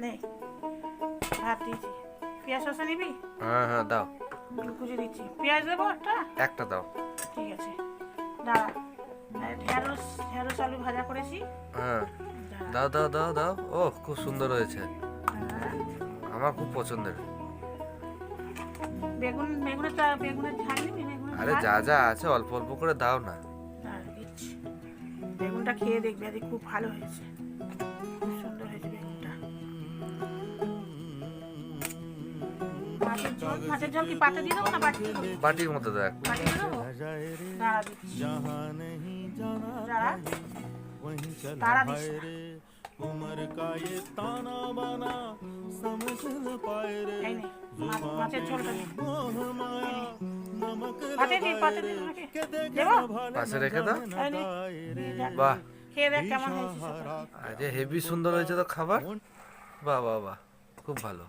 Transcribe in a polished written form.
নে ভাত দিয়েছি, পেঁয়াজ শসা নিবি? হ্যাঁ হ্যাঁ দাও, কুচি দিচ্ছি, পেঁয়াজ দেবো একটা? একটা দাও। ঠিক আছে দাঁড়া, ঢেঁড়স ঢেঁড়স আলু ভাজা করেছি। হ্যাঁ দাঁড়া। দাও দাও দাও দাও। ও খুব সুন্দর হয়েছে, হ্যাঁ, আমার খুব পছন্দের। বেগুনের ঝাল নিবি? আরে যা যা আছে অল্প অল্প করে দাও না। দাঁড়া দিচ্ছি, বেগুনটা খেয়ে দেখবি আজকে খুব ভালো হয়েছে, খুব সুন্দর হয়েছে বেগুনটা। মাছের ঝোল কি পাতে দিয়ে দেবো না বাটি? বাটির মতো দাও একটু। বাটি দিয়ে দেবো? দাঁড়া দিচ্ছি, দাঁড়া, তাড়া দিস না। এই নে, মাছের ঝোলটা নে। পাতে দিয়ে আমাকে দেবো? পাশে রেখে দাও। এই নে, দিয়ে যা। বাহ, খেয়ে দেখ কেমন হয়েছে সেটা। আরে হেভি সুন্দর হয়েছে তো খাবার। বাহ বাহ বাহ, খুব ভালো।